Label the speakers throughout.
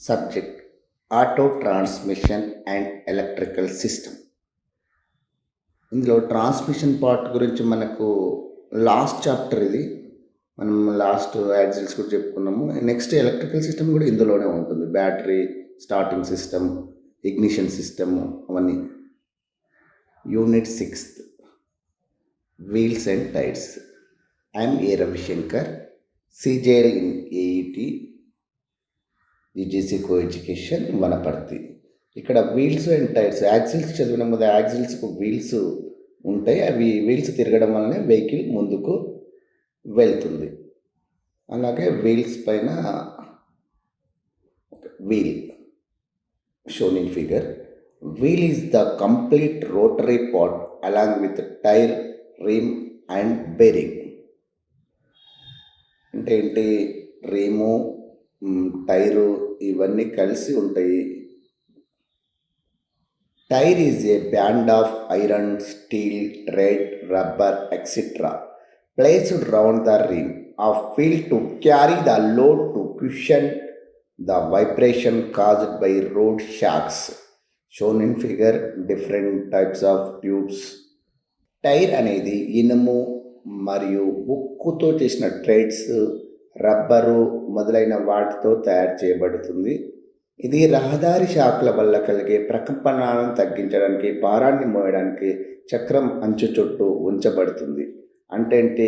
Speaker 1: Subject auto transmission and electrical system. ఇందులో transmission part గురించి మనకు లాస్ట్ చాప్టర్ ఇది. మనం లాస్ట్ యాక్సిల్స్ కూడా చెప్పుకున్నాము. నెక్స్ట్ ఎలక్ట్రికల్ సిస్టమ్ కూడా ఇందులోనే ఉంటుంది. Battery, starting system, ignition system అవన్నీ. Unit 6th wheels and tyres. I'm A Ravishankar, CJL in AET, UGC co education, Wanaparthy. ఇక్కడ వీల్స్ అండ్ టైర్స్, యాక్సిల్స్ చదివిన మీద యాక్సిల్స్కు వీల్స్ ఉంటాయి. అవి వీల్స్ తిరగడం వల్లనే వెహికల్ ముందుకు వెళ్తుంది. అలాగే వీల్స్ పైన wheel shown in figure. Wheel is the complete rotary part along with tyre, rim and bearing. అంటే ఏంటి? రిము, టైరు ఇవన్నీ కలిసి ఉంటాయి. Tyre is a band of iron, steel, thread, rubber etcetera placed round the rim of wheel to carry the load to cushion the vibration caused by road shocks. Shown in figure different types of tubes. Tyre అనేది ఇనుము మరియు ఉక్కుతో చేసిన threads, rubber మొదలైన వాటితో తయారు చేయబడుతుంది. ఇది రహదారి షాక్ల వల్ల కలిగే ప్రకంపనాలను తగ్గించడానికి, భారాన్ని మోయడానికి చక్రం అంచు చుట్టూ ఉంచబడుతుంది. అంటే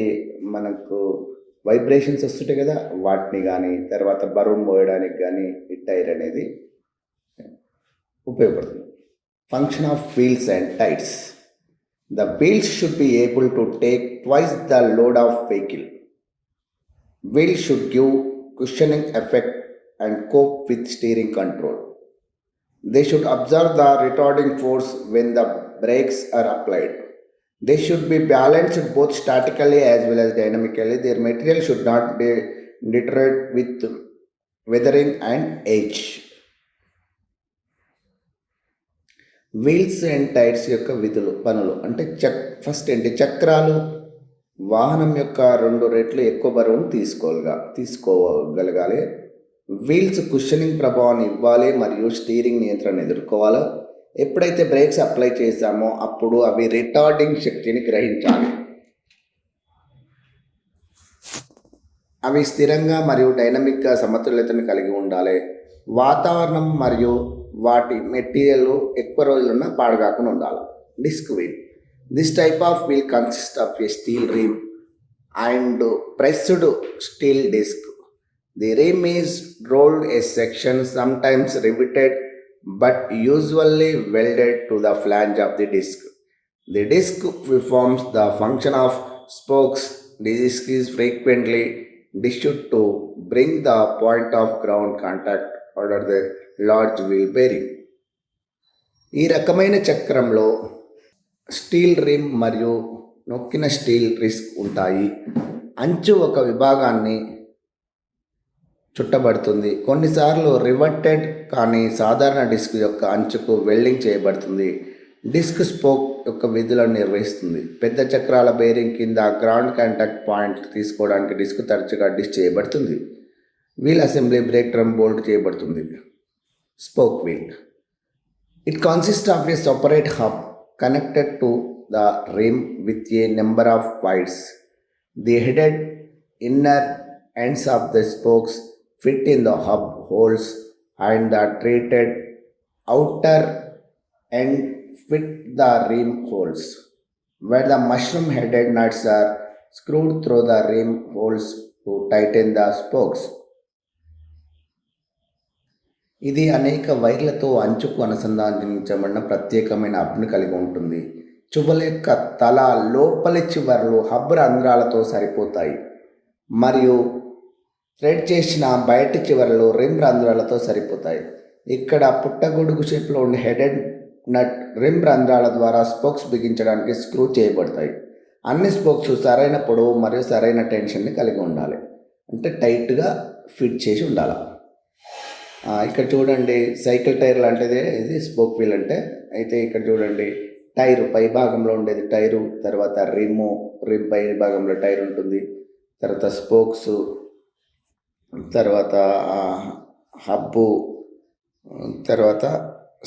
Speaker 1: మనకు వైబ్రేషన్స్ వస్తుంటాయి కదా, వాటిని కానీ తర్వాత బరువు మోయడానికి కానీ ఈ టైర్ అనేది ఉపయోగపడుతుంది. Function of wheels and tyres. The wheels should be able to take twice the load of vehicle. Wheels should give cushioning effect and cope with steering control. They should absorb the retarding force when the brakes are applied. They should be balanced both statically as well as dynamically. Their material should not be deteriorated with weathering and age. Wheels and tyres యొక్క విధులు, పనులు అంటే first ఏంటి? చక్రాలు వాహనం యొక్క 2 రెట్లు ఎక్కువ బరువును తీసుకోగలగాలి. వీల్స్ కుషనింగ్ ప్రభావాన్ని ఇవ్వాలి మరియు స్టీరింగ్ నియంత్రణ ఎదుర్కోవాలి. ఎప్పుడైతే బ్రేక్స్ అప్లై చేశామో అప్పుడు అవి రిటార్డింగ్ శక్తిని గ్రహించాలి. అవి స్థిరంగా మరియు డైనమిక్గా సమతుల్యతను కలిగి ఉండాలి. వాతావరణం మరియు వాటి మెటీరియల్ ఎక్కువ రోజులున్న పాడుగాకుండా ఉండాలి. Disc wheel. This type of wheel consist of a steel rim and pressed steel disc. The rim is rolled a section, sometimes riveted, but usually welded to the flange of the disc. The disc performs the function of spokes. The disc is frequently dished to bring the point of ground contact under the large wheel bearing. ఈ రకమైన చక్రంలో steel rim మరియు నొక్కిన steel disc ఉంటాయి. అంచు ఒక విభాగాన్ని చుట్టబడుతుంది. కొన్నిసార్లు రివర్టెడ్ కానీ సాధారణ డిస్క్ యొక్క అంచుకు వెల్డింగ్ చేయబడుతుంది. డిస్క్ స్పోక్ యొక్క విధులను నిర్వహిస్తుంది. పెద్ద చక్రాల బేరింగ్ కింద గ్రౌండ్ కాంటాక్ట్ పాయింట్ తీసుకోవడానికి డిస్క్ తరచుగా డిష్ చేయబడుతుంది. Wheel assembly brake drum bolt చేయబడుతుంది. Spoke wheel. It consist of a separate hub connected to the rim with a number of wires. The headed inner ends of the spokes fit in the hub holes and the treated outer end fit the rim holes, where the mushroom headed nuts are screwed through the rim holes to tighten the spokes. ఇది అనేక వైర్లతో అంచుకు అనుసంధానించబడిన ప్రత్యేకమైన హబ్ను కలిగి ఉంటుంది. చువ్వల యొక్క తల లోపలి చివర్లు హబ్ రంధ్రాలతో సరిపోతాయి మరియు థ్రెడ్ చేసిన బయటి చివరలు రిమ్ రంధ్రాలతో సరిపోతాయి. ఇక్కడ పుట్టగొడుగు షేప్లో ఉండే హెడెడ్ నట్ రిమ్ రంధ్రాల ద్వారా స్పోక్స్ బిగించడానికి స్క్రూ చేయబడతాయి. అన్ని స్పోక్స్ సరైన పొడవు మరియు సరైన టెన్షన్ని కలిగి ఉండాలి. అంటే టైట్గా ఫిట్ చేసి ఉండాలి. ఇక్కడ చూడండి, సైకిల్ టైర్ లాంటిదే ఇది స్పోక్ వీల్ అంటే. అయితే ఇక్కడ చూడండి, టైరు పై భాగంలో ఉండేది టైరు, తర్వాత రిమ్ పై భాగంలో టైర్ ఉంటుంది, తర్వాత స్పోక్స్, తర్వాత హబ్బు, తర్వాత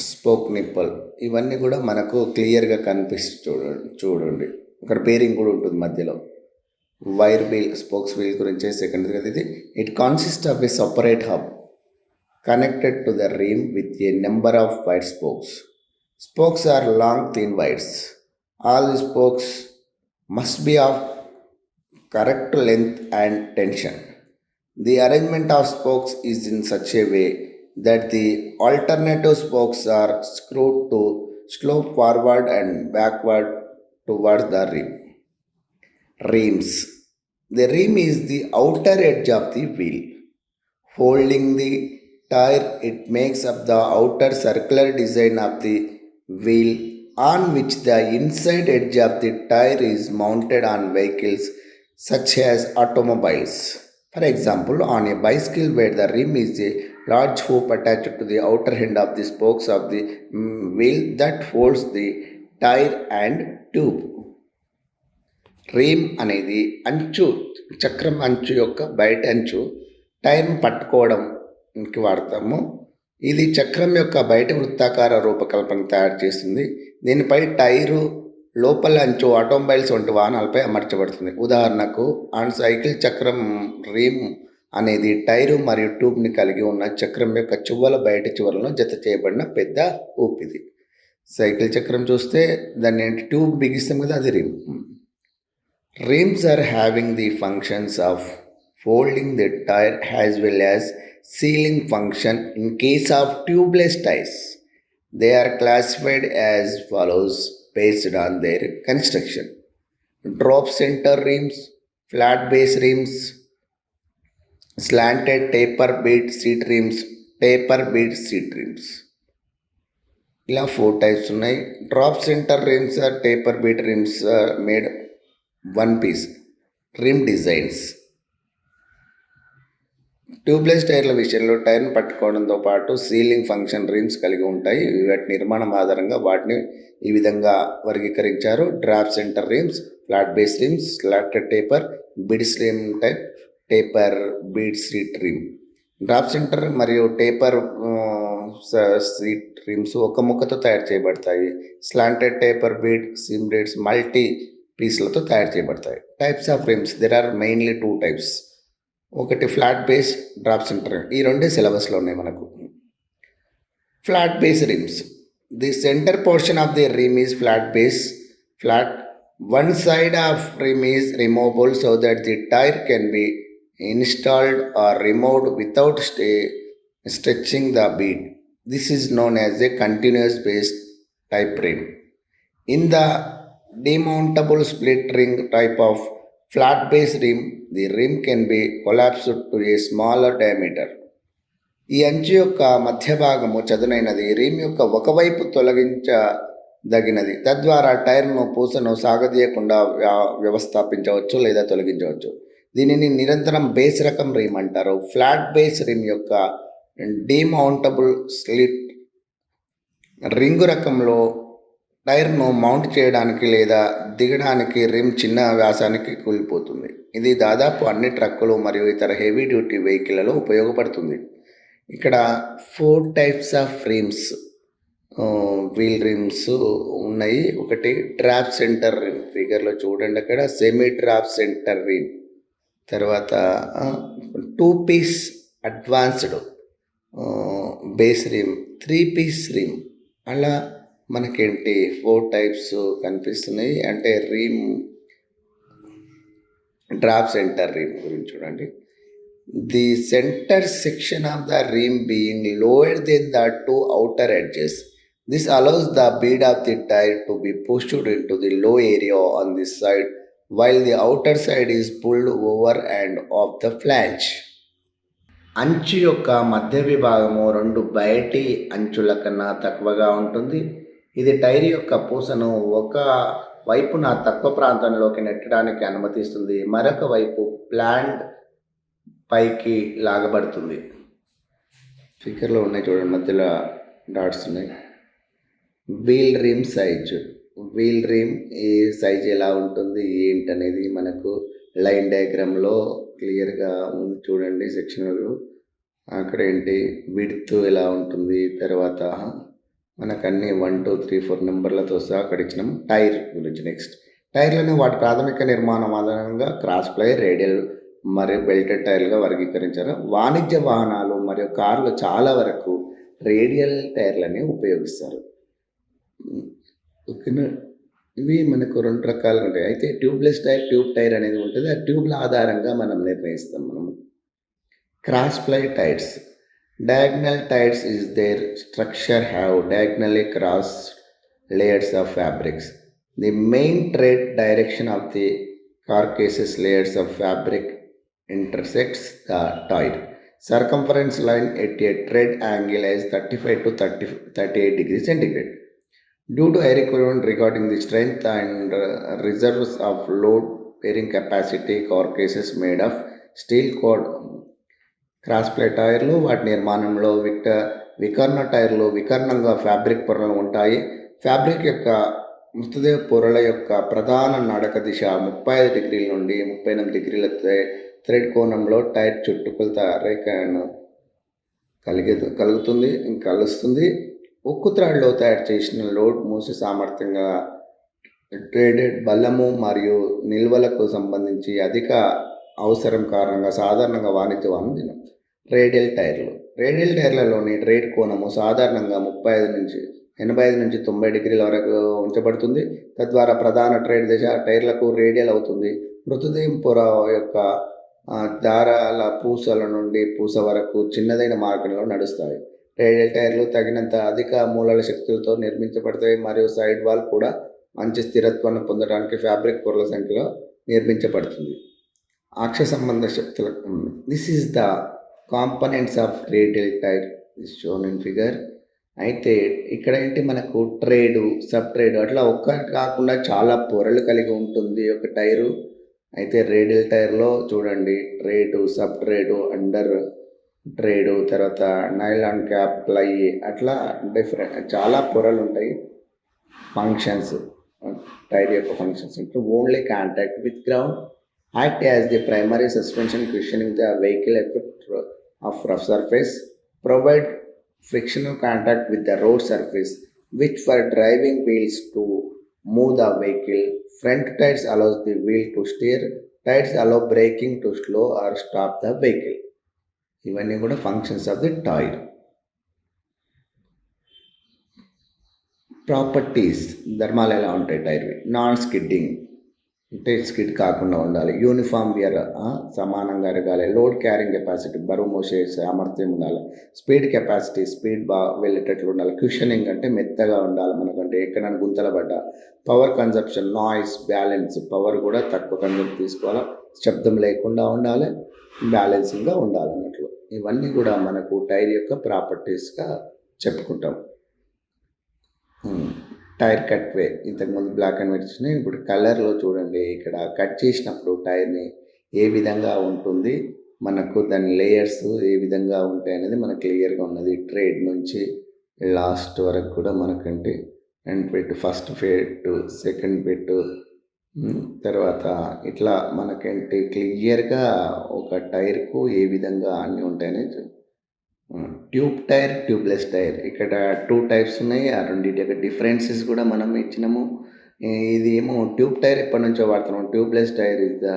Speaker 1: స్పోక్ నిప్పల్, ఇవన్నీ కూడా మనకు క్లియర్గా చూడండి. ఇక్కడ బేరింగ్ కూడా ఉంటుంది మధ్యలో. వైర్ వీల్, స్పోక్స్ వీల్ గురించి సెకండ్ కదా ఇది. It consist of a separate hub connected to the rim with a number of wide spokes. Spokes are long, thin wires. All the spokes must be of correct length and tension. The arrangement of spokes is in such a way that the alternative spokes are screwed to slope forward and backward towards the rim. Rims. The rim is the outer edge of the wheel. Holding the tire, it makes up the outer circular design of the wheel on which the inside edge of the tire is mounted on vehicles such as automobiles. For example, on a bicycle where the rim is a large hoop attached to the outer end of the spokes of the wheel that holds the tire and tube. రీమ్ అనేది అంచు, చక్రం అంచు యొక్క బయట అంచు టైర్ను పట్టుకోవడానికి వాడతాము. ఇది చక్రం యొక్క బయట వృత్తాకార రూపకల్పన తయారు చేస్తుంది. దీనిపై టైరు లోపల అంచు ఆటోమొబైల్స్ వంటి వాహనాలపై అమర్చబడుతుంది. ఉదాహరణకు ఆన్ సైకిల్ చక్రం రీమ్ అనేది టైరు మరియు ట్యూబ్ని కలిగి ఉన్న చక్రం యొక్క చువ్వల బయట చివరలను జత చేయబడిన పెద్ద ఊపిది. సైకిల్ చక్రం చూస్తే దాన్ని ట్యూబ్ బిగిస్తాం కదా, అది రీమ్. Rims are having the functions of folding the tire as well as sealing function in case of tubeless tires. They are classified as follows based on their construction: drop center rims, flat base rims, slanted taper bead seat rims, taper bead seat rims. ఇలా 4 types ఉన్నాయి. Drop centre rims or taper bead rims made one piece rim designs. Tubeless టైర్ల విషయంలో టైర్ను పట్టుకోవడంతో పాటు ceiling function RIMS కలిగి ఉంటాయి. వాటి నిర్మాణం ఆధారంగా వాటిని ఈ విధంగా వర్గీకరించారు: drop centre rims, flat base rims, slotted taper beads rim type, taper bead seat rim. Drop centre మరియు టేపర్ సీట్ రిమ్స్ ఒక ముక్కతో తయారు చేయబడతాయి. Slanted taper bead seat rims multi పీస్లతో తయారు చేయబడతాయి. Types of rims, there are mainly 2 types. ఒకటి flat base, drop centre. ఈ రెండే సిలబస్లో ఉన్నాయి మనకు. Flat base rims, the centre portion of the rim is flat base. Flat one side of rim is removable so that the tyre can be installed or removed without stretching the bead. This is known as a continuous base type rim. In the demountable split ring type of flat base rim, the rim can be collapsed to a smaller diameter. ఈ అంచు యొక్క మధ్య భాగము చదునైనది, rim యొక్క ఒకవైపు తొలగించదగినది. తద్వారా టైర్ను పూసను సాగదీయకుండా వ్యవస్థాపించవచ్చు లేదా తొలగించవచ్చు. దీనిని నిరంతరం బేస్ రకం రిమ్ అంటారు. ఫ్లాట్ బేస్ రిమ్ యొక్క డిమౌంటబుల్ స్లిట్ రింగు రకంలో టైర్ను మౌంట్ చేయడానికి లేదా దిగడానికి రిమ్ చిన్న వ్యాసానికి కూలిపోతుంది. ఇది దాదాపు అన్ని ట్రక్కులు మరియు ఇతర హెవీ డ్యూటీ వెహికల్లలో ఉపయోగపడుతుంది. ఇక్కడ 4 types of rims, wheel rims ఉన్నాయి. ఒకటి డ్రాప్ సెంటర్ రిమ్, ఫిగర్లో చూడండి అక్కడ సెమీ డ్రాప్ సెంటర్ రిమ్. తర్వాత 2 piece advanced base rim, 3 piece rim. అలా మనకేంటి 4 types కనిపిస్తున్నాయి. అంటే రిమ్, డ్రాప్ సెంటర్ రిమ్ గురించి చూడండి. The centre section of the rim being lower then the 2 outer edges. This allows the bead of the tire to be pushed into the low area on this side while the outer side is pulled over and off the flange. అంచు యొక్క మధ్య విభాగము 2 బయటి అంచుల కన్నా తక్కువగా ఉంటుంది. ఇది టైర్ యొక్క పూసను ఒక వైపున తక్కువ ప్రాంతంలోకి నెట్టడానికి అనుమతిస్తుంది, మరొక వైపు ప్లాండ్ పైకి లాగబడుతుంది. ఫిగర్లో ఉన్నాయి చూడండి, మధ్యలో డాట్స్ ఉన్నాయి. Wheel rim size, wheel rim ఈ సైజ్ ఎలా ఉంటుంది ఏంటనేది మనకు లైన్ డయాగ్రామ్లో క్లియర్గా ఉంది చూడండి సెక్షన్లో. అక్కడ ఏంటి విడ్త్ ఎలా ఉంటుంది, తర్వాత మనకన్నీ 1, 2, 3, 4 నెంబర్లతో సహా అక్కడ ఇచ్చినాం. టైర్ గురించి నెక్స్ట్ టైర్లను వాటి ప్రాథమిక నిర్మాణం ఆధారంగా క్రాస్ ప్లై, రేడియల్ మరియు బెల్టెడ్ టైర్లుగా వర్గీకరించారు. వాణిజ్య వాహనాలు మరియు కార్లు చాలా వరకు రేడియల్ టైర్లని ఉపయోగిస్తారు. ఓకేనా. ఇవి మనకు 2 రకాలుగా ఉంటాయి. అయితే ట్యూబ్లెస్ టైర్, ట్యూబ్ టైర్ అనేది ఉంటుంది. ఆ ట్యూబ్ల ఆధారంగా మనం నిర్ణయిస్తాం మనము. Cross ply tyres. Diagonal tiles is their structure have diagonally crossed layers of fabrics. The main trade direction of the carcasses layers of fabric intersects the tile. Circumference line at a trade angle is 35 to 38 degrees centigrade. Due to air requirement regarding the strength and reserves of load bearing capacity, carcasses made of steel cord cross ply టైర్లు వాటి నిర్మాణంలో వికర్ణ టైర్లు వికర్ణంగా fabric పొరలు ఉంటాయి. Fabric యొక్క మృతదేహ పొరల యొక్క ప్రధాన నడక దిశ 35 డిగ్రీల నుండి 38 డిగ్రీల థ్రెడ్ కోణంలో టైర్ చుట్టుకొలత రేఖను కలుస్తుంది. ఉక్కు త్రాడ్లో తయారు చేసిన లోడ్ మూసి సామర్థ్యంగా ట్రేడెడ్ బలము మరియు నిల్వలకు సంబంధించి అధిక అవసరం కారణంగా సాధారణంగా వాణిజ్య వాహనం రేడియల్ టైర్లలోని ట్రేడ్ కోణము సాధారణంగా 85 నుంచి 90 డిగ్రీల వరకు ఉంచబడుతుంది. తద్వారా ప్రధాన ట్రేడ్ దిశ టైర్లకు రేడియల్ అవుతుంది. మృతదేహం పొర యొక్క దారాల పూసల నుండి పూస వరకు చిన్నదైన మార్గంలో నడుస్తాయి. రేడియల్ టైర్లు తగినంత అధిక మూలల శక్తులతో నిర్మించబడతాయి మరియు సైడ్ వాల్ కూడా మంచి స్థిరత్వాన్ని పొందడానికి ఫ్యాబ్రిక్ పొరల సంఖ్యలో నిర్మించబడుతుంది. అక్ష సంబంధ శక్తులకు this is the components of radial tyre is shown in figure. అయితే ఇక్కడ ఏంటి మనకు ట్రేడు, సబ్ ట్రేడ్ అట్లా ఒక్కటి కాకుండా చాలా పొరలు కలిగి ఉంటుంది ఒక టైరు. అయితే రేడియల్ టైర్లో చూడండి trade, sub trade, under trade, తర్వాత నైలాన్ క్యాప్, ప్లై, అట్లా డిఫరెంట్ చాలా పొరలు ఉంటాయి. ఫంక్షన్స్ టైర్ యొక్క ఫంక్షన్స్ అంటే only contact with ground, act as the primary suspension cushioning the vehicle effect of rough surface, provide frictional contact with the road surface, which for driving wheels to move the vehicle. Front tires allows the wheel to steer, tires allow braking to slow or stop the vehicle. ఇవన్నీ కూడా functions of the tyre. Properties ధర్మాలు ఎలా ఉంటాయి టైర్వి? Non skidding అంటే skid కాకుండా ఉండాలి. Uniform we're సమానంగా ఎరగాలి. లోడ్ క్యారింగ్ కెపాసిటీ బరువు మోసే సామర్థ్యం ఉండాలి. స్పీడ్ కెపాసిటీ స్పీడ్ బాగా వెళ్ళేటట్లు ఉండాలి. క్యూషనింగ్ అంటే మెత్తగా ఉండాలి మనకంటే ఎక్కడైనా గుంతల పడ్డ. Power consumption, noise, balance power కూడా తక్కువ కన్జంప్ తీసుకోవాలి. శబ్దం లేకుండా ఉండాలి, బ్యాలెన్సింగ్గా ఉండాలన్నట్లు. ఇవన్నీ కూడా మనకు టైర్ యొక్క ప్రాపర్టీస్గా చెప్పుకుంటాం. టైర్ కట్ వే ఇంతకుముందు బ్లాక్ అండ్ వైట్ వచ్చినాయి. ఇప్పుడు కలర్లో చూడండి ఇక్కడ కట్ చేసినప్పుడు టైర్ని ఏ విధంగా ఉంటుంది, మనకు దాని లేయర్స్ ఏ విధంగా ఉంటాయి అనేది మనకు క్లియర్గా ఉన్నది. ట్రేడ్ నుంచి లాస్ట్ వరకు కూడా మనకంటే ఎండ్ పెట్టు, ఫస్ట్ పెట్టు, సెకండ్ పెట్టు, తర్వాత ఇట్లా మనకేంటి క్లియర్గా ఒక టైర్కు ఏ విధంగా అన్నీ ఉంటాయని. ట్యూబ్ టైర్, ట్యూబ్లెస్ టైర్ ఇక్కడ 2 టైప్స్ ఉన్నాయి. ఆ రెండింటి యొక్క డిఫరెన్సెస్ కూడా మనం ఇచ్చినాము. ఇది ఏమో ట్యూబ్ టైర్ ఎప్పటి నుంచో వాడుతున్నాం. ట్యూబ్లెస్ టైర్ ఇస్ ద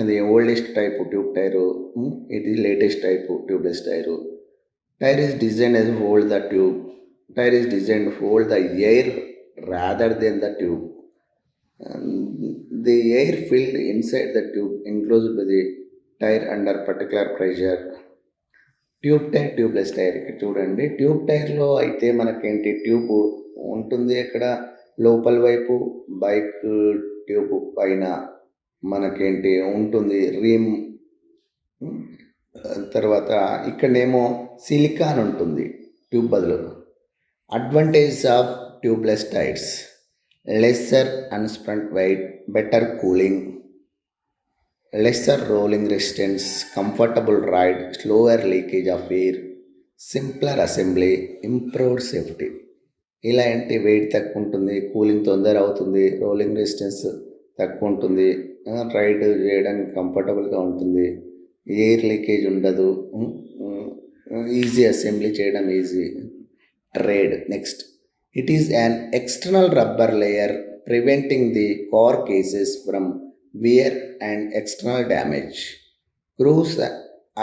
Speaker 1: అది ఓల్డెస్ట్ టైపు ట్యూబ్ టైరు. ఇది latest type tubeless tyre. Tyre is design as hold the tube. Tire is designed to hold the air rather than the tube. The air filled inside the tube enclosed by the tire under particular pressure. Tube tyre, tubeless tyre ఇక్కడ చూడండి. Tube టైర్లో అయితే మనకేంటి tube ఉంటుంది అక్కడ లోపల వైపు, bike tube పైన మనకేంటి ఉంటుంది రిమ్. తర్వాత ఇక్కడనేమో సిలికాన్ ఉంటుంది ట్యూబ్ బదులు. Advantage of tubeless tyres: lesser unsprung weight, better cooling, lesser rolling resistance, comfortable ride, slower leakage of air, simpler assembly, improved safety. ఇలాంటి వెయిట్ తక్కువ ఉంటుంది, కూలింగ్ తొందర అవుతుంది, రోలింగ్ రెసిస్టెన్స్ తక్కువ ఉంటుంది, రైడ్ చేయడానికి కంఫర్టబుల్గా ఉంటుంది, ఎయిర్ లీకేజ్ ఉండదు, ఈజీ అసెంబ్లీ చేయడం easy. Trade next, it is an external rubber layer preventing the core cases from wear and external damage. Screws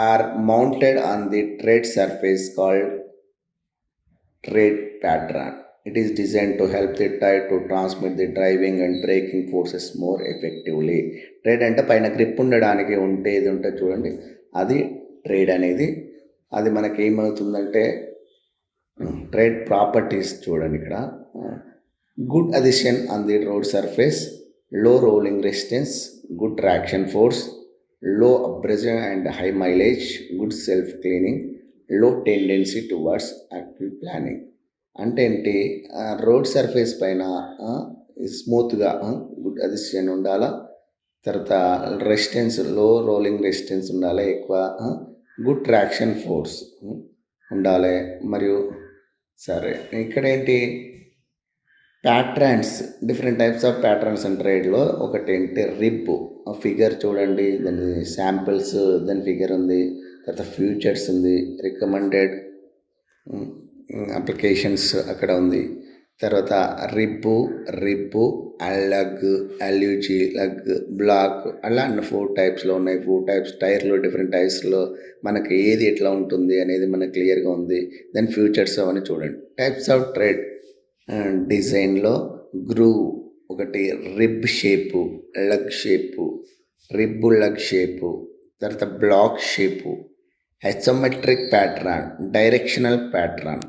Speaker 1: are mounted on the tread surface called tread pattern. It is designed to help the tire to transmit the driving and braking forces more effectively. Trade అంటే పైన grip ఉండడానికి ఉంటే ఇది ఉంటుంది చూడండి, అది trade అనేది. అది మనకి ఏమవుతుందంటే ట్రేడ్ ప్రాపర్టీస్ చూడండి ఇక్కడ. Good adhesion on the road surface, low rolling resistance, good traction force, low abrasion and high mileage, good self cleaning, low tendency towards active planing. అంటే ఏంటి, రోడ్ సర్ఫేస్ పైన స్మూత్గా గుడ్ అడిషన్ ఉండాలా, తర్వాత resistance లో rolling resistance ఉండాలి ఎక్కువ, good traction force ఉండాలి. మరియు సరే ఇక్కడ ఏంటి patterns, different types of patterns and ట్రేడ్లో ఒకటి ఏంటి రిబ్ ఫిగర్ చూడండి, దాని శాంపిల్స్, దాని ఫిగర్ ఉంది. తర్వాత ఫ్యూచర్స్ ఉంది, రికమెండెడ్ అప్లికేషన్స్ అక్కడ ఉంది. తర్వాత రిబ్బు లగ్, ఎల్యూజీ లగ్, బ్లాక్, అలా 4 టైప్స్లో ఉన్నాయి. 4 టైప్స్ టైర్లు, డిఫరెంట్ టైర్స్లో మనకి ఏది ఎట్లా ఉంటుంది అనేది మనకు క్లియర్గా ఉంది. దెన్ ఫ్యూచర్స్ అవన్నీ చూడండి. టైప్స్ ఆఫ్ ట్రేడ్ డిజైన్లో గ్రూవ్ ఒకటి, rib shape, lug shape, rib lug shape, తర్వాత block shape, hexometric pattern, directional pattern.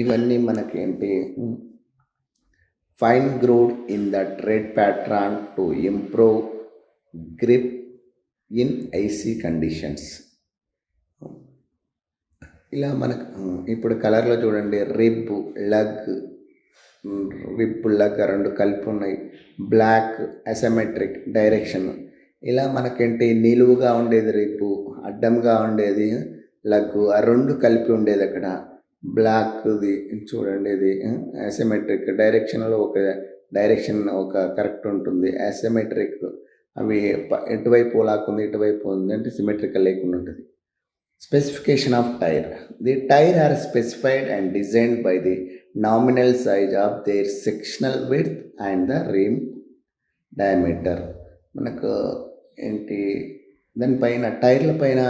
Speaker 1: ఇవన్నీ మనకేంటి fine grooved in the tread pattern to improve grip in icy conditions. ఇలా మనకు ఇప్పుడు కలర్లో చూడండి, రిబ్ లగ్, రెండు కలిపి ఉన్నాయి. Block asymmetric direction. ఇలా మనకేంటి నిలువుగా ఉండేది రిబ్బు, అడ్డంగా ఉండేది లగ్, ఆ రెండు కలిపి ఉండేది అక్కడ. బ్లాక్ది చూడండి, ఇది అసిమెట్రిక్ డైరెక్షన్లో ఒక డైరెక్షన్ ఒక కరెక్ట్ ఉంటుంది. అసిమెట్రిక్ అవి ఎటువైపు లాక్కుంది ఇటువైపు ఉంది అంటే సిమెట్రికల్ లేకుండా ఉంటుంది. Specification of tyre. The tyre are specified and designed by the nominal size of their sectional width and the rim diameter. మనకు ఏంటి దానిపైన టైర్ల పైన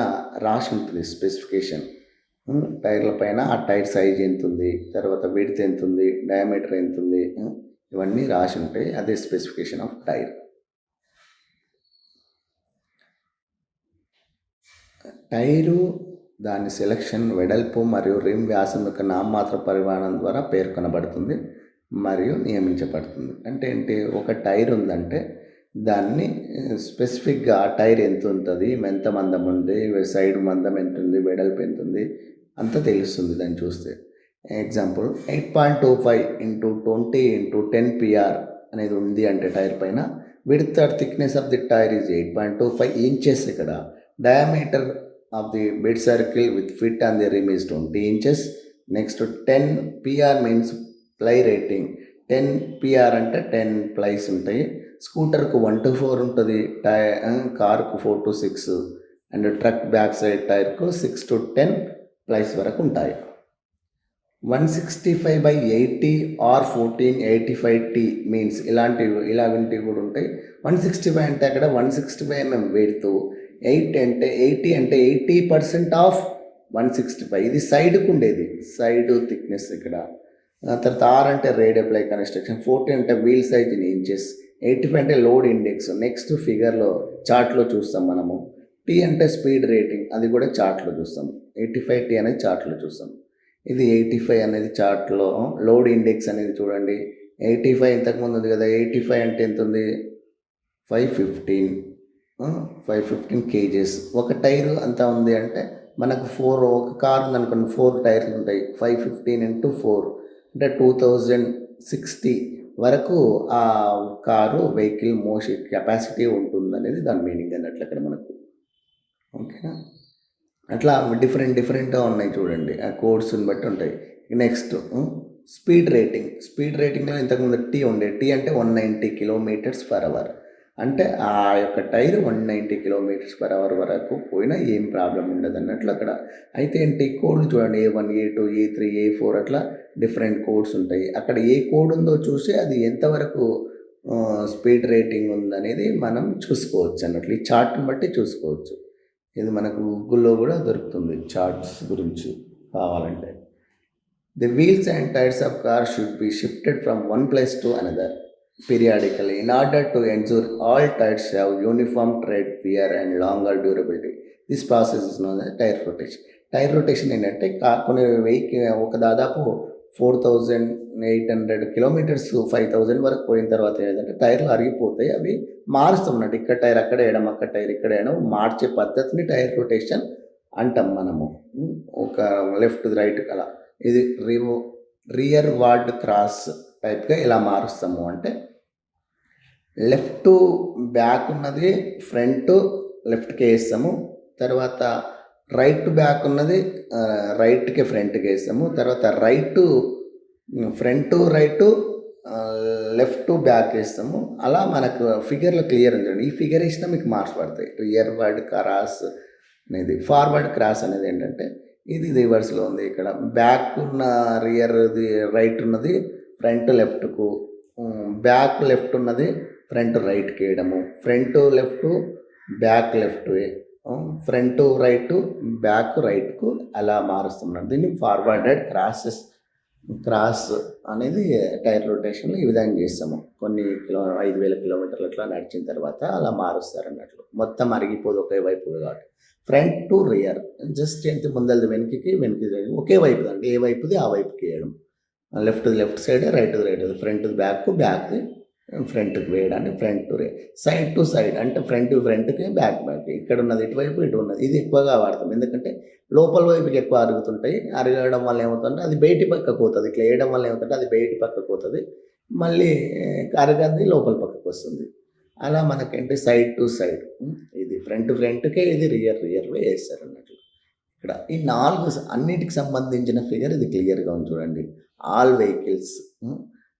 Speaker 1: రాసి ఉంటుంది స్పెసిఫికేషన్. టైర్ల పైన ఆ టైర్ సైజ్ ఎంత ఉంది, తర్వాత విడ్త్ ఎంత ఉంది, డయామీటర్ ఎంత ఉంది, ఇవన్నీ రాసి ఉంటాయి. అదే స్పెసిఫికేషన్ ఆఫ్ టైర్. టైరు దాని సెలక్షన్, వెడల్పు మరియు రిమ్ వ్యాసం యొక్క నామమాత్ర పరిమాణం ద్వారా పేర్కొనబడుతుంది మరియు నియమించబడుతుంది. అంటే ఏంటి, ఒక టైర్ ఉందంటే దాన్ని స్పెసిఫిక్గా ఆ టైర్ ఎంత ఉంటుంది, ఎంత మందం ఉంది, సైడ్ మందం ఎంత ఉంది, వెడల్పు ఎంత ఉంది అంతా తెలుస్తుంది దాన్ని చూస్తే. ఎగ్జాంపుల్ 8.25 × 20 × 10 PR అనేది ఉంది అంటే టైర్ పైన, width or thickness of the tyre is 8.25 inches. ఇక్కడ diameter of the bead circle with fit on the rim is 20 inches. Next 10 PR means ply rating. 10 PR అంటే 10 ప్లైస్ ఉంటాయి. స్కూటర్కు 1 to 4 ఉంటుంది, కార్కు 4 to 6, and truck back side టైర్కు 6 to 10 plies వరకు ఉంటాయి. 165/80 or 1485T means ఇలాంటివి కూడా ఉంటాయి. 165 అంటే అక్కడ 165 mm వెయిట్తో, 80 అంటే 80% ఆఫ్ 165. ఇది సైడ్కు ఉండేది, సైడ్ థిక్నెస్ ఇక్కడ. తర్వాత R అంటే రేడియల్ కన్స్ట్రక్షన్, 40 అంటే వీల్ సైజ్ ఇన్ ఇంచెస్, 85 అంటే లోడ్ ఇండెక్స్. నెక్స్ట్ ఫిగర్లో చార్ట్లో చూస్తాం మనము. T అంటే స్పీడ్ రేటింగ్, అది కూడా చార్ట్లో చూస్తాం. 85T అనేది చార్ట్లో చూస్తాం. ఇది 85 అనేది చార్ట్లో. లోడ్ ఇండెక్స్ అనేది చూడండి, 85 ఇంతకుముందు ఉంది కదా, 85 అంటే ఎంత ఉంది, 515 kgs. ఒక టైరు అంతా ఉంది అంటే మనకు 4, ఒక కార్ ఉందనుకోండి 4 టైర్లు ఉంటాయి. 515 × 4 అంటే 2060 వరకు ఆ కారు వెహికల్ మోషన్ కెపాసిటీ ఉంటుంది అనేది దాని మీనింగ్ అన్నట్లు అక్కడ మనకు. ఓకేనా, అట్లా డిఫరెంట్గా ఉన్నాయి చూడండి, ఆ కోడ్స్ని బట్టి ఉంటాయి. నెక్స్ట్ స్పీడ్ రేటింగ్లో ఇంతకుముందు T ఉండే. T అంటే 190 km/h. అంటే ఆ యొక్క టైర్ 190 km/h వరకు పోయినా ఏం ప్రాబ్లం ఉండదు అన్నట్లు అక్కడ. అయితే ఏంటి కోడ్లు చూడండి, A1, A2, A3, A4 అట్లా డిఫరెంట్ కోడ్స్ ఉంటాయి. అక్కడ ఏ కోడ్ ఉందో చూసి అది ఎంతవరకు స్పీడ్ రేటింగ్ ఉందనేది మనం చూసుకోవచ్చు అన్నట్లు. ఈ చార్ట్ని బట్టి చూసుకోవచ్చు. ఇది మనకు గూగుల్లో కూడా దొరుకుతుంది చార్ట్స్ గురించి కావాలంటే. The wheels and tires of cars should be shifted from one place to another periodically in order to ensure all tires have uniform tread wear and longer durability. This process is known as tire rotation. Tyre rotation ఏంటంటే కొన్ని ఒక దాదాపు 4,800 kilometres 5,000 వరకు పోయిన తర్వాత ఏంటంటే టైర్లు అరిగిపోతాయి. అవి మారుస్తున్నట్టు ఇక్కడ టైర్ అక్కడ వేయడం, అక్కడ టైర్ ఇక్కడ వేయడం, మార్చే పద్ధతిని టైర్ రొటేషన్ అంటాం మనము. ఒక లెఫ్ట్ రైట్ అలా. ఇది రియర్ వార్డ్ క్రాస్ టైప్గా ఎలా మారుస్తాము అంటే లెఫ్ట్ బ్యాక్ ఉన్నది ఫ్రంట్ లెఫ్ట్కి వేస్తాము, తర్వాత రైట్ బ్యాక్ ఉన్నది రైట్కి ఫ్రంట్కి వేస్తాము, తర్వాత right front right left back వేస్తాము. అలా మనకు ఫిగర్లో క్లియర్ ఉంది. ఈ ఫిగర్ వేసినా మీకు మార్క్స్ పడతాయి. రియర్ వార్డ్ క్రాస్ అనేది. ఫార్వర్డ్ క్రాస్ అనేది ఏంటంటే ఇది రివర్స్లో ఉంది. ఇక్కడ బ్యాక్ ఉన్న రియర్ది రైట్ ఉన్నది ఫ్రంట్ లెఫ్ట్కు, బ్యాక్ లెఫ్ట్ ఉన్నది ఫ్రంట్ రైట్కి వేయడము, front left back left, front right back రైట్కు అలా మారుస్తున్నాడు. దీన్ని ఫార్వర్డెడ్ క్రాస్ అనేది టైర్ రొటేషన్లో ఈ విధంగా చేస్తాము. కొన్ని 5,000 కిలోమీటర్లు అట్లా నడిచిన తర్వాత అలా మారుస్తారు అన్నట్లు. మొత్తం అరిగిపోదు ఒకే వైపు కాబట్టి. ఫ్రంట్ టు రియర్ జస్ట్ ఏంటి ముందలది వెనక్కి ఒకే వైపు అండి, ఏ వైపుది ఆ వైపుకి వేయడం. లెఫ్ట్ సైడ్, రైట్ ఫ్రంట్ బ్యాక్ది ఫ్రంట్కి వేయడానికి front to side to side అంటే ఫ్రంట్కి బ్యాక్ ఇక్కడ ఉన్నది ఇటువైపు ఇటు ఉన్నది. ఇది ఎక్కువగా వాడతాం ఎందుకంటే లోపల వైపుకి ఎక్కువ అరుగుతుంటాయి. అరగడం వల్ల ఏమవుతుందంటే అది బయటి పక్కకు పోతుంది. ఇట్లా వేయడం వల్ల ఏమవుతుంటే అది బయటి పక్కకు పోతుంది, మళ్ళీ అరగది లోపల పక్కకు వస్తుంది. అలా మనకేంటి సైడ్ టు సైడ్, ఇది ఫ్రంట్కే, ఇది రియర్ వేస్తారు అన్నట్లు. ఇక్కడ ఈ 4 అన్నిటికి సంబంధించిన ఫిగర్ ఇది క్లియర్గా ఉంది చూడండి. ఆల్ వెహికల్స్,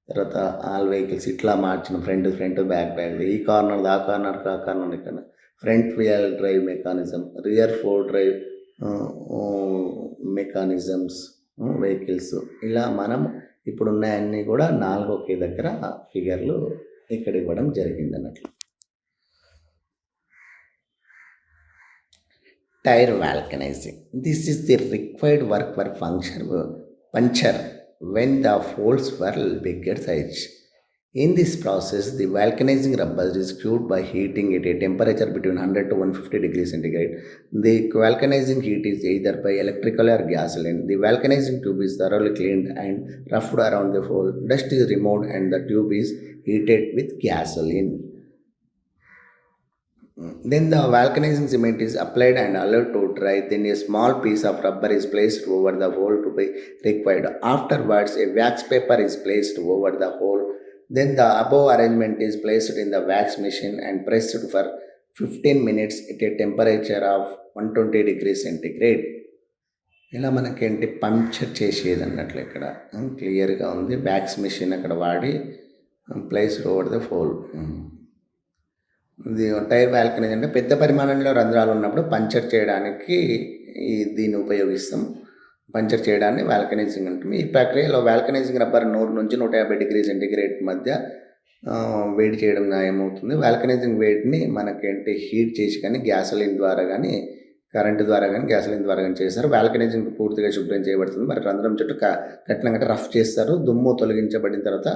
Speaker 1: తర్వాత ఆల్ వెహికల్స్ ఇట్లా మార్చిన ఫ్రంట్ బ్యాక్ ఈ కార్నర్ ఆ కార్నర్ ఇక్కడ front wheel drive mechanism, rear four drive mechanisms vehicles. ఇలా మనం ఇప్పుడున్నాయన్నీ కూడా 4 ఒకే దగ్గర ఫిగర్లు ఇక్కడ ఇవ్వడం జరిగింది అన్నట్లు. Tyre vulcanising. This is the required work for puncture when the holes were bigger size. In this process, the vulcanizing rubber is cured by heating at a temperature between 100 to 150 degrees centigrade. The vulcanizing heat is either by electrical or gasoline. The vulcanizing tube is thoroughly cleaned and roughed around the hole. Dust is removed and the tube is heated with gasoline. Then the vulcanizing cement is applied and allowed to dry. Then a small piece of rubber is placed over the hole to be required. Afterwards, a wax paper is placed over the hole. Then the above arrangement is placed in the wax machine and pressed for 15 minutes at a temperature of 120 degrees centigrade. ఇలా మనకేంటి puncture చేసేది అన్నట్లు ఇక్కడ క్లియర్గా ఉంది. Wax machine అక్కడ వాడి placed over the whole. ఇది టైర్ వాల్కనైజ్ అంటే పెద్ద పరిమాణంలో రంధ్రాలు ఉన్నప్పుడు పంచర్ చేయడానికి దీన్ని ఉపయోగిస్తాం. పంచర్ చేయడాన్ని వాల్కనైజింగ్ ఉంటుంది. ఈ ప్రక్రియలో వాల్కనైజింగ్ రబ్బర్ 100 నుంచి 150 డిగ్రీ సెంటిగ్రేడ్ మధ్య వేడి చేయడం ఏమవుతుంది. వాల్కనైజింగ్ వేడిని మనకేంటి హీట్ చేసి కానీ గ్యాసోలిన్ ద్వారా కానీ కరెంటు ద్వారా కానీ గ్యాసోలిన్ ద్వారా కానీ చేస్తారు. వాల్కనైజింగ్ పూర్తిగా శుభ్రం చేయబడుతుంది. మరి రంధ్రం చుట్టూ కఠినంగా రఫ్ చేస్తారు. దుమ్ము తొలగించబడిన తర్వాత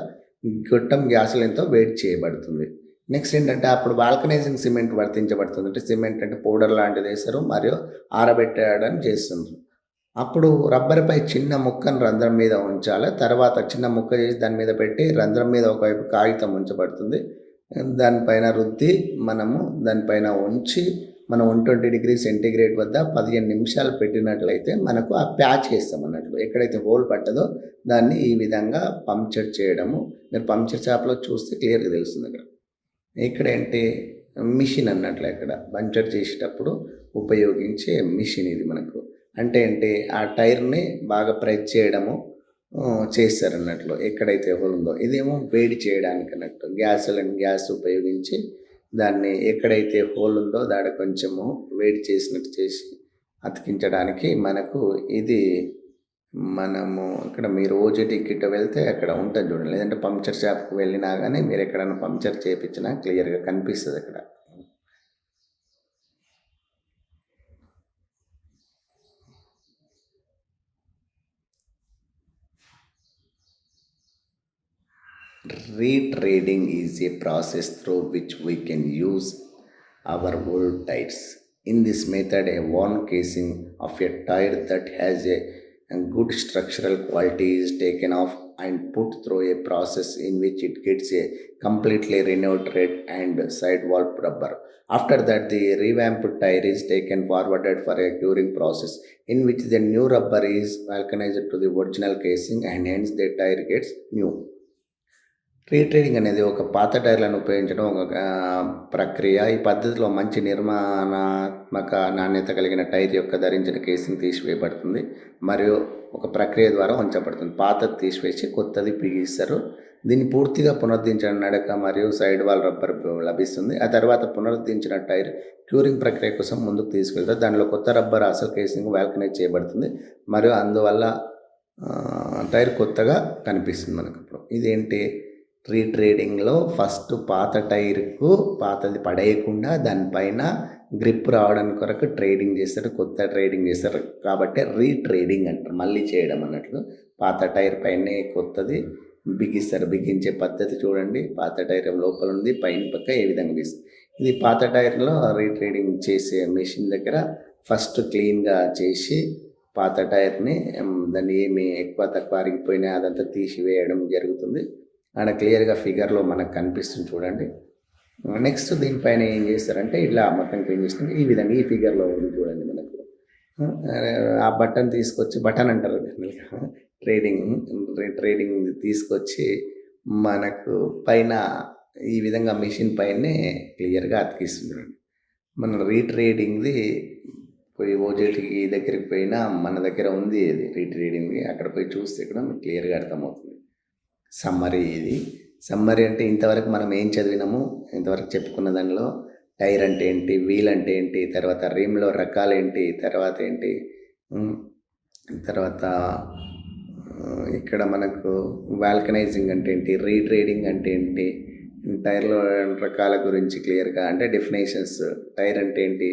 Speaker 1: గొట్టం గ్యాసోలిన్తో వేడి చేయబడుతుంది. నెక్స్ట్ ఏంటంటే అప్పుడు వాల్కనైజింగ్ సిమెంట్ వర్తించబడుతుంది. అంటే సిమెంట్ అంటే పౌడర్ లాంటిది వేస్తారు మరియు ఆరబెట్టడానికి చేస్తుంది. అప్పుడు రబ్బర్పై చిన్న ముక్కను రంధ్రం మీద ఉంచాలి. తర్వాత చిన్న ముక్క చేసి దాని మీద పెట్టి రంధ్రం మీద ఒకవైపు కాగితం ఉంచబడుతుంది. దానిపైన రుద్ది మనము దానిపైన ఉంచి మనం 120 డిగ్రీ సెంటిగ్రేడ్ వద్ద 15 నిమిషాలు పెట్టినట్లయితే మనకు ఆ ప్యాచ్ వేస్తాం అన్నట్లు. ఎక్కడైతే హోల్ పట్టదో దాన్ని ఈ విధంగా పంక్చర్ చేయడము. మీరు పంక్చర్ షాప్లో చూస్తే క్లియర్గా తెలుస్తుంది. ఇక్కడ ఏంటి మిషన్ అన్నట్లు ఇక్కడ పంక్చర్ చేసేటప్పుడు ఉపయోగించే మిషన్ ఇది మనకు. అంటే ఏంటి ఆ టైర్ని బాగా ప్రెస్ చేయడము చేస్తారన్నట్లు ఎక్కడైతే హోల్ ఉందో. ఇదేమో వేడి చేయడానికి అన్నట్టు గ్యాస్ ఉపయోగించి దాన్ని ఎక్కడైతే హోల్ ఉందో దాడ కొంచెము వెయిట్ చేసినట్టు చేసి అతికించడానికి మనకు ఇది మనము ఇక్కడ మీరు ఓజీటీ కిట్ వెళ్తే అక్కడ ఉంటుంది చూడండి. లేదంటే పంక్చర్ షాప్కి వెళ్ళినా కానీ మీరు ఎక్కడైనా పంక్చర్ చేయించినా క్లియర్గా కనిపిస్తుంది అక్కడ. Retrading is a process through which we can use our old tires. In this method, a worn casing of a tire that has a good structural quality is taken off and put through a process in which it gets a completely renewed tread and sidewall rubber. After that, the revamped tire is taken forwarded for a curing process in which the new rubber is vulcanized to the original casing and hence the tire gets new. Retreading అనేది ఒక పాత టైర్లను ఉపయోగించడం ఒక ప్రక్రియ. ఈ పద్ధతిలో మంచి నిర్మాణాత్మక నాణ్యత కలిగిన టైర్ యొక్క ధరించిన కేసింగ్ తీసివేయబడుతుంది మరియు ఒక ప్రక్రియ ద్వారా ఉంచబడుతుంది. పాతది తీసివేసి కొత్తది బిగిస్తారు. దీన్ని పూర్తిగా పునరుద్ధరించిన నడక మరియు సైడ్ వాల్ రబ్బర్ లభిస్తుంది. ఆ తర్వాత పునరుద్ధరించిన టైర్ క్యూరింగ్ ప్రక్రియ కోసం ముందుకు తీసుకెళ్తారు. దానిలో కొత్త రబ్బర్ అసలు కేసింగ్ వాల్కనైజ్ చేయబడుతుంది మరియు అందువల్ల టైర్ కొత్తగా కనిపిస్తుంది మనకు. ఇప్పుడు ఇదేంటి, రీట్రేడింగ్లో ఫస్ట్ పాత టైర్కు పాతది పడేయకుండా దానిపైన గ్రిప్ రావడానికి కొరకు ట్రేడింగ్ చేస్తారు, కొత్త ట్రేడింగ్ చేస్తారు కాబట్టి రీట్రేడింగ్ అంటారు. మళ్ళీ చేయడం అన్నట్లు. పాత టైర్ పైనే కొత్తది బిగిస్తారు. బిగించే పద్ధతి చూడండి. పాత టైర్ లోపల ఉంది, పైన పక్క ఏ విధంగా బిగిస్తుంది. ఇది పాత టైర్లో రీట్రేడింగ్ చేసే మెషిన్ దగ్గర ఫస్ట్ క్లీన్గా చేసి పాత టైర్ని దాన్ని ఏమి ఎక్కువ తక్కువ అరిగిపోయినా అదంతా తీసివేయడం జరుగుతుంది. ఆడ క్లియర్గా ఫిగర్లో మనకు కనిపిస్తుంది చూడండి. నెక్స్ట్ దీనిపైన ఏం చేస్తారంటే ఇలా మొత్తం క్లీన్ చేసినాక ఈ విధంగా ఈ ఫిగర్లో ఉంది చూడండి మనకు. ఆ బటన్ తీసుకొచ్చి, బటన్ అంటారు ట్రేడింగ్ తీసుకొచ్చి మనకు పైన ఈ విధంగా మెషిన్ పైనే క్లియర్గా అతికిస్తుంది చూడండి. మన రీట్రేడింగ్ది పోయి ఓజేటీ దగ్గరికి పోయినా మన దగ్గర ఉంది ఇది రీట్రేడింగ్ది. అక్కడ పోయి చూస్తే కూడా మీకు క్లియర్గా అర్థమవుతుంది. సమ్మరీ ఇది. సమ్మరీ అంటే ఇంతవరకు మనం ఏం చదివినాము, ఇంతవరకు చెప్పుకున్న దానిలో టైర్ అంటే ఏంటి, వీల్ అంటే ఏంటి, తర్వాత రిమ్లో రకాలు ఏంటి, తర్వాత ఏంటి, తర్వాత ఇక్కడ మనకు వాల్కనైజింగ్ అంటే ఏంటి, రీట్రేడింగ్ అంటే ఏంటి, టైర్లో రకాల గురించి క్లియర్గా అంటే డెఫినేషన్స్, టైర్ అంటే ఏంటి,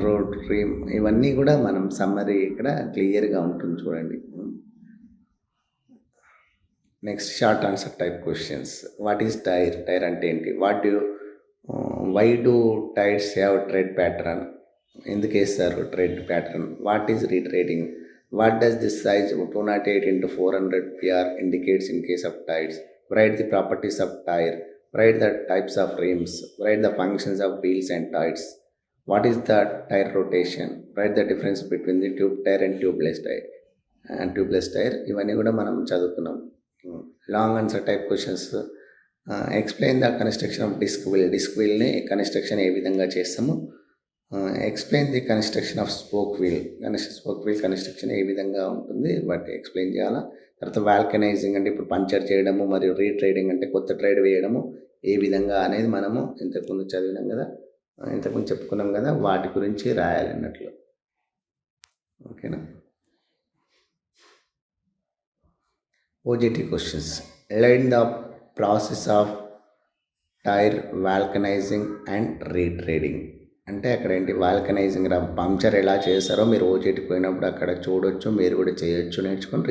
Speaker 1: రోడ్ రిమ్, ఇవన్నీ కూడా మనం సమ్మరీ ఇక్కడ క్లియర్గా ఉంటుంది చూడండి. Next short answer type questions. What is tyre, tyre అంటే ఏంటి, why do tyres have tread pattern, ఎందుకు వేస్తారు tread pattern, what is retreading, what does this size 208x400 PR indicates in case of tires, write the properties of tire, write the types of rims, write the functions of wheels and tires, what is the tire rotation, write the difference between the tube tire and tubeless tire. ఇవన్నీ కూడా మనం చదువుకున్నాం. Long answer type questions. Explain the construction of disc వీల్ని construction ఏ విధంగా చేస్తాము. Explain the construction of spoke wheel construction ఏ విధంగా ఉంటుంది వాటి ఎక్స్ప్లెయిన్ చేయాలా. తర్వాత వాల్కనైజింగ్ అంటే ఇప్పుడు పంచర్ చేయడము, మరియు రీట్రేడింగ్ అంటే కొత్త ట్రేడ్ వేయడము ఏ విధంగా అనేది మనము ఇంతకుముందు చదివినాం కదా, ఇంతకుముందు చెప్పుకున్నాం కదా, వాటి గురించి రాయాలన్నట్లు. ఓకేనా. OJT questions. Learn the process of tyre vulcanising and retreading. అంటే అక్కడ ఏంటి, వాల్కనైజింగ్ పంక్చర్ ఎలా చేస్తారో మీరు ఓజేటీకి పోయినప్పుడు అక్కడ చూడొచ్చు, మీరు కూడా చేయొచ్చు, నేర్చుకొని